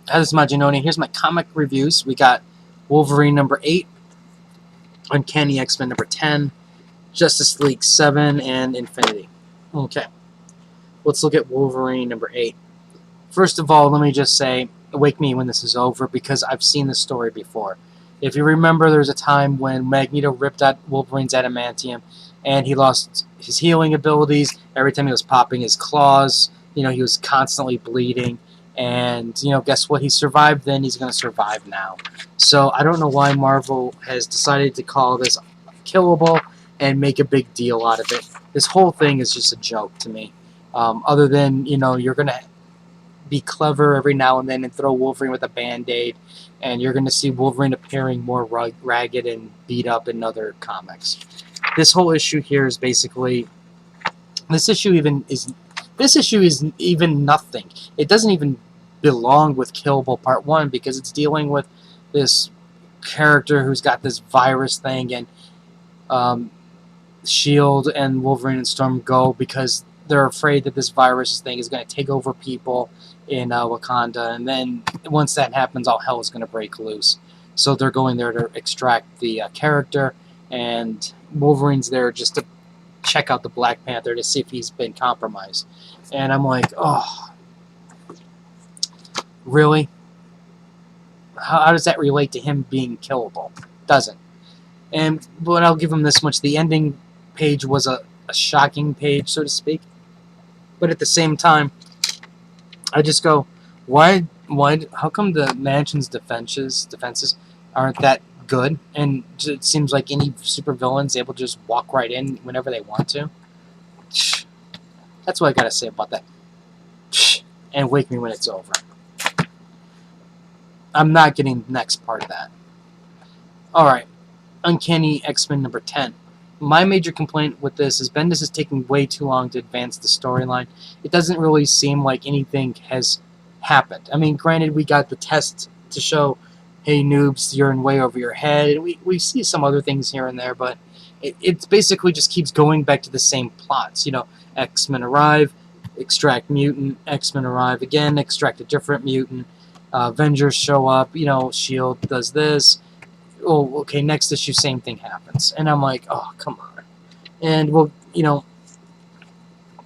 Hi, this is Majin. Here's my comic reviews. We got Wolverine number 8, Uncanny X-Men number 10, Justice League 7, and Infinity. Okay, let's look at Wolverine number 8. First of all, let me just say, wake me when this is over, because I've seen this story before. If you remember, there was a time when Magneto ripped out Wolverine's adamantium, and he lost his healing abilities. Every time he was popping his claws, he was constantly bleeding. And, guess what? He survived then, he's going to survive now. So I don't know why Marvel has decided to call this killable and make a big deal out of it. This whole thing is just a joke to me. Other than, you're going to be clever every now and then and throw Wolverine with a band-aid, and you're going to see Wolverine appearing more ragged and beat up in other comics. This whole issue here is basically this issue is even nothing. It doesn't even belong with Killable Part 1 because it's dealing with this character who's got this virus thing, and Shield and Wolverine and Storm go because they're afraid that this virus thing is going to take over people in Wakanda, and then once that happens, all hell is going to break loose. So they're going there to extract the character, and Wolverine's there just to check out the Black Panther to see if he's been compromised. And I'm like, oh, really? How does that relate to him being killable? Doesn't. But I'll give him this much: the ending page was a shocking page, so to speak. But at the same time, I just go, how come the Mansion's defenses aren't that good? And it seems like any supervillain's able to just walk right in whenever they want to. That's what I gotta say about that. And wake me when it's over. I'm not getting the next part of that. Alright, Uncanny X-Men number 10. My major complaint with this is Bendis is taking way too long to advance the storyline. It doesn't really seem like anything has happened. I mean, granted, we got the test to show, hey, noobs, you're in way over your head. And we see some other things here and there, but it basically just keeps going back to the same plots. X-Men arrive, extract mutant, X-Men arrive again, extract a different mutant, Avengers show up, S.H.I.E.L.D. does this. Oh, okay, next issue, same thing happens. And I'm like, oh, come on. And, well,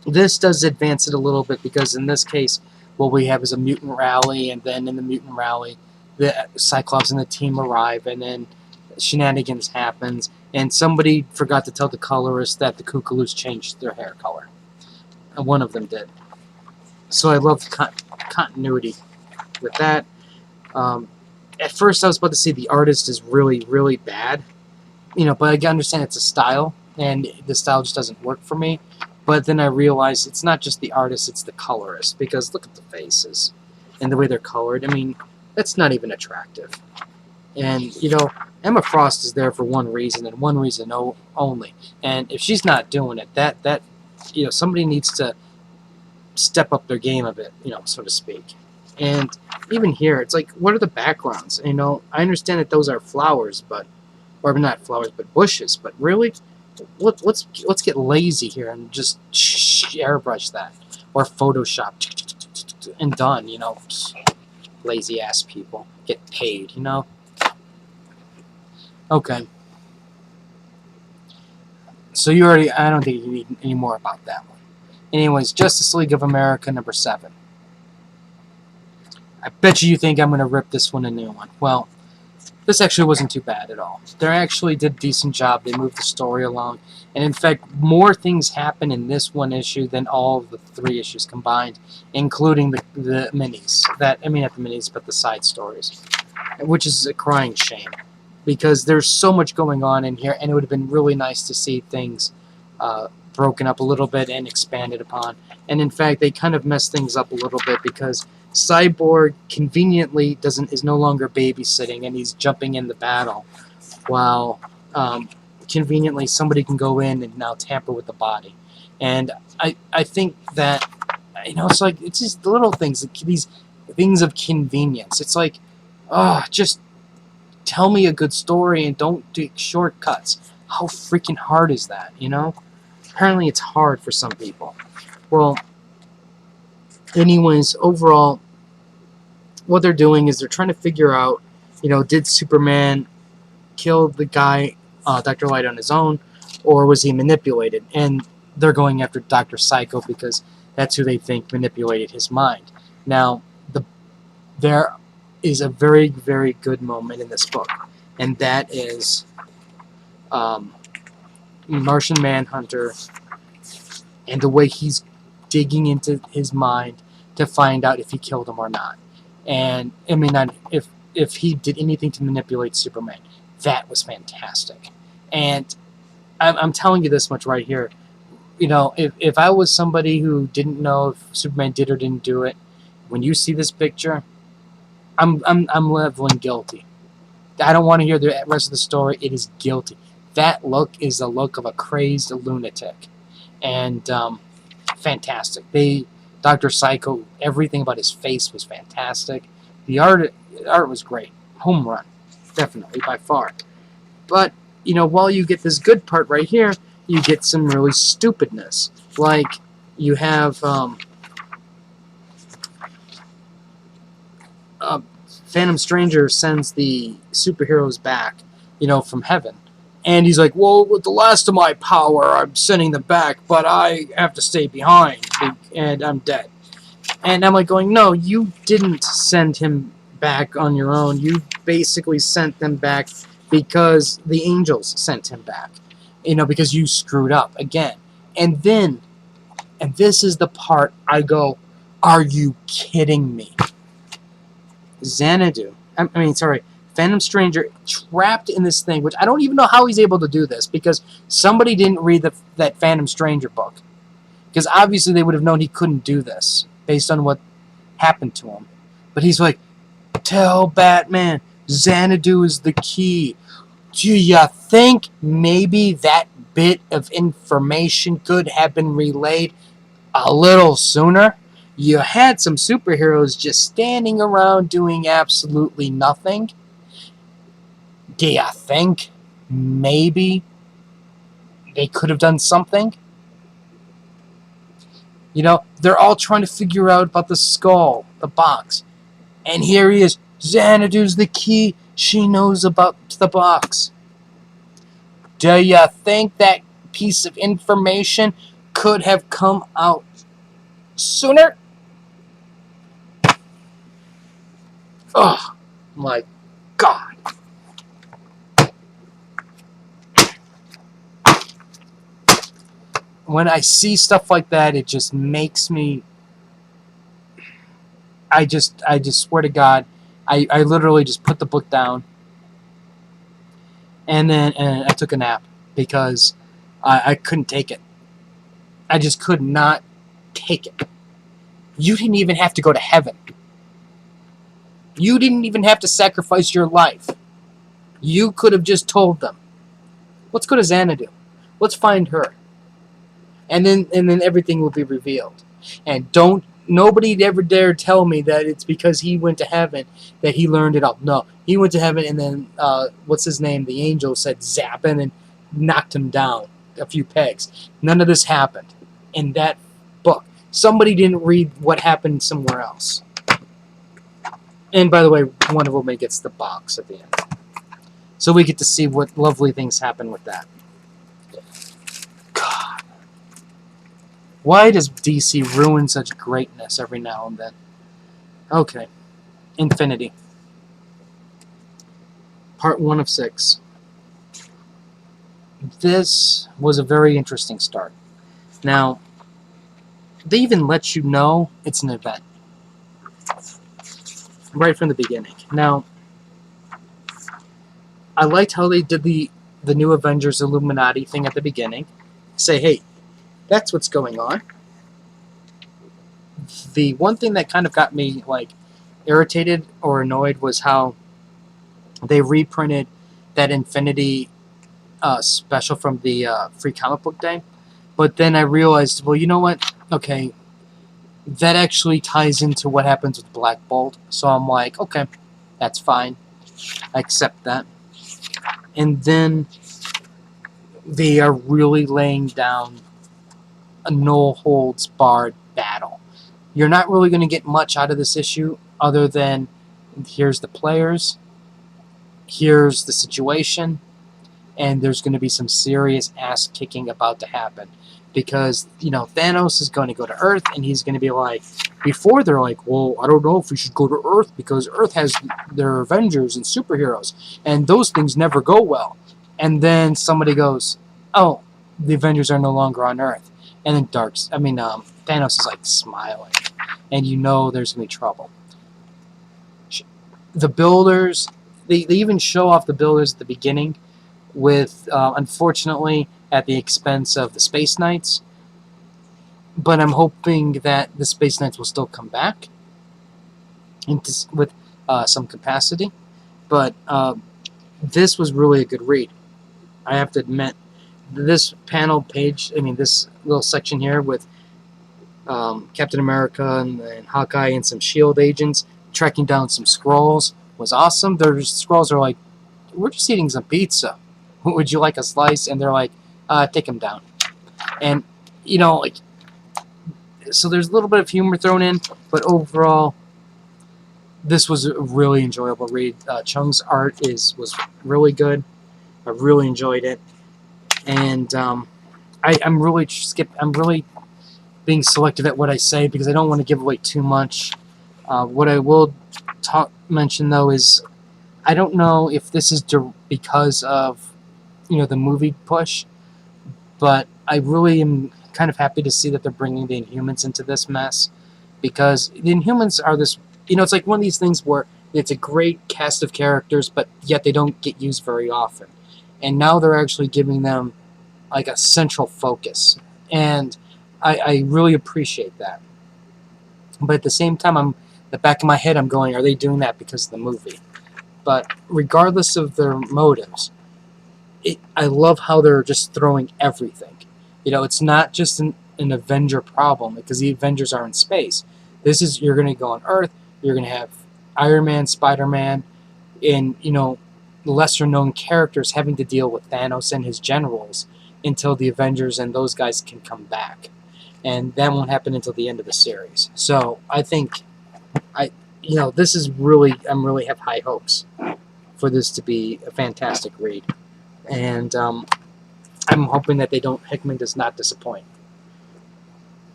this does advance it a little bit because in this case, what we have is a mutant rally, and then in the mutant rally, the Cyclops and the team arrive, and then shenanigans happens, and somebody forgot to tell the colorist that the Kookaloos changed their hair color. And one of them did. So I love continuity with that. At first, I was about to say the artist is really, really bad, but I understand it's a style, and the style just doesn't work for me. But then I realized it's not just the artist, it's the colorist, because look at the faces and the way they're colored. I mean, that's not even attractive. And, Emma Frost is there for one reason and one reason only. And if she's not doing it, that somebody needs to step up their game a bit, so to speak. And even here, it's like, what are the backgrounds? I understand that those are flowers, or not flowers, but bushes. But really, let's get lazy here and just airbrush that or Photoshop and done. Lazy ass people get paid. Okay. So I don't think you need any more about that one. Anyways, Justice League of America number 7. I bet you think I'm going to rip this one a new one. Well, this actually wasn't too bad at all. They actually did a decent job. They moved the story along. And in fact, more things happen in this one issue than all of the 3 issues combined, including the minis. Not the minis, but the side stories. Which is a crying shame. Because there's so much going on in here, and it would have been really nice to see things broken up a little bit and expanded upon. And in fact, they kind of messed things up a little bit because Cyborg conveniently is no longer babysitting, and he's jumping in the battle, while conveniently somebody can go in and now tamper with the body. And I think that it's just the little things, these things of convenience. It's like, just tell me a good story and don't do shortcuts. How freaking hard is that? Apparently it's hard for some people. Well, anyways, overall, what they're doing is they're trying to figure out, did Superman kill the guy, Dr. Light, on his own, or was he manipulated? And they're going after Dr. Psycho because that's who they think manipulated his mind. Now, there is a very, very good moment in this book, and that is Martian Manhunter and the way he's digging into his mind to find out if he killed him or not. And I mean, not if he did anything to manipulate Superman. That was fantastic. And I'm telling you this much right here. If I was somebody who didn't know if Superman did or didn't do it, when you see this picture, I'm leveling guilty. I don't want to hear the rest of the story. It is guilty. That look is the look of a crazed lunatic, and fantastic. Dr. Psycho, everything about his face was fantastic. The art was great. Home run, definitely by far. But while you get this good part right here, you get some really stupidness. Like you have Phantom Stranger sends the superheroes back, from heaven. And he's like, well, with the last of my power, I'm sending them back, but I have to stay behind, and I'm dead. And I'm like going, no, you didn't send him back on your own. You basically sent them back because the angels sent him back, because you screwed up again. And this is the part I go, are you kidding me? Phantom Stranger trapped in this thing, which I don't even know how he's able to do this, because somebody didn't read that Phantom Stranger book. Because obviously they would have known he couldn't do this, based on what happened to him. But he's like, tell Batman, Xanadu is the key. Do you think maybe that bit of information could have been relayed a little sooner? You had some superheroes just standing around doing absolutely nothing. Do you think maybe they could have done something? They're all trying to figure out about the skull, the box. And here he is. Xanadu's the key. She knows about the box. Do you think that piece of information could have come out sooner? Oh, my God. When I see stuff like that, it just makes me... I just swear to God, I literally just put the book down, and I took a nap because I couldn't take it. I just could not take it. You didn't even have to go to heaven. You didn't even have to sacrifice your life. You could have just told them, let's go to Xanadu. Let's find her. And then everything will be revealed. And nobody ever dare tell me that it's because he went to heaven that he learned it all. No, he went to heaven, and then what's his name? The angel said zap, and knocked him down a few pegs. None of this happened in that book. Somebody didn't read what happened somewhere else. And by the way, Wonder Woman gets the box at the end, so we get to see what lovely things happen with that. God. Why does DC ruin such greatness every now and then? Okay. Infinity. Part 1 of 6. This was a very interesting start. Now, they even let you know it's an event. Right from the beginning. Now, I liked how they did the New Avengers Illuminati thing at the beginning. Say, hey, that's what's going on. The one thing that kind of got me irritated or annoyed was how they reprinted that Infinity special from the Free Comic Book Day. But then I realized, well, you know what? Okay, that actually ties into what happens with Black Bolt. So I'm like, okay, that's fine. I accept that. And then they are really laying down a no-holds-barred battle. You're not really going to get much out of this issue other than here's the players, here's the situation, and there's going to be some serious ass kicking about to happen. Because, Thanos is going to go to Earth, and he's going to be like, before they're like, well, I don't know if we should go to Earth because Earth has their Avengers and superheroes, and those things never go well. And then somebody goes, oh, the Avengers are no longer on Earth. And then Thanos is like smiling, and there's going to be trouble. The builders, they even show off the builders at the beginning with, unfortunately, at the expense of the Space Knights. But I'm hoping that the Space Knights will still come back with some capacity. But this was really a good read. I have to admit, this panel page, this little section here with Captain America and Hawkeye and some S.H.I.E.L.D. agents tracking down some Skrulls was awesome. Their Skrulls are like, we're just eating some pizza. Would you like a slice? And they're like, take them down. And, so there's a little bit of humor thrown in, but overall, this was a really enjoyable read. Chung's art was really good. I really enjoyed it, and I'm really being selective at what I say because I don't want to give away too much. What I will mention though is I don't know if this is because of the movie push, but I really am kind of happy to see that they're bringing the Inhumans into this mess, because the Inhumans are this, it's like one of these things where it's a great cast of characters, but yet they don't get used very often. And now they're actually giving them like a central focus. And I really appreciate that. But at the same time, the back of my head, I'm going, are they doing that because of the movie? But regardless of their motives, I love how they're just throwing everything. It's not just an Avenger problem, because the Avengers are in space. You're going to go on Earth, you're going to have Iron Man, Spider-Man, and, lesser-known characters having to deal with Thanos and his generals until the Avengers and those guys can come back. And that won't happen until the end of the series. So I think, this is I'm really have high hopes for this to be a fantastic read. And I'm hoping that Hickman does not disappoint.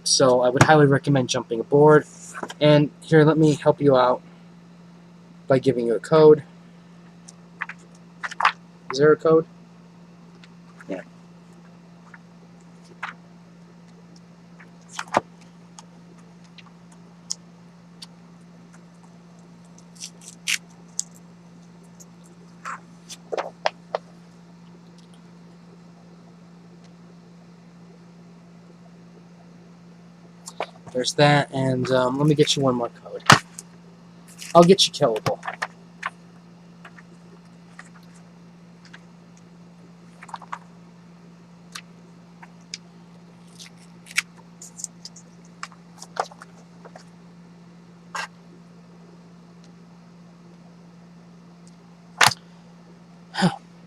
So I would highly recommend jumping aboard. And here, let me help you out by giving you a code. Is there a code? Yeah. There's that, and let me get you one more code. I'll get you killable.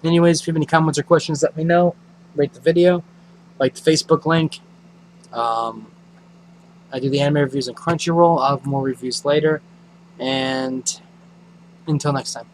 Anyways, if you have any comments or questions, let me know. Rate the video. Like the Facebook link. I do the anime reviews on Crunchyroll. I'll have more reviews later. And until next time.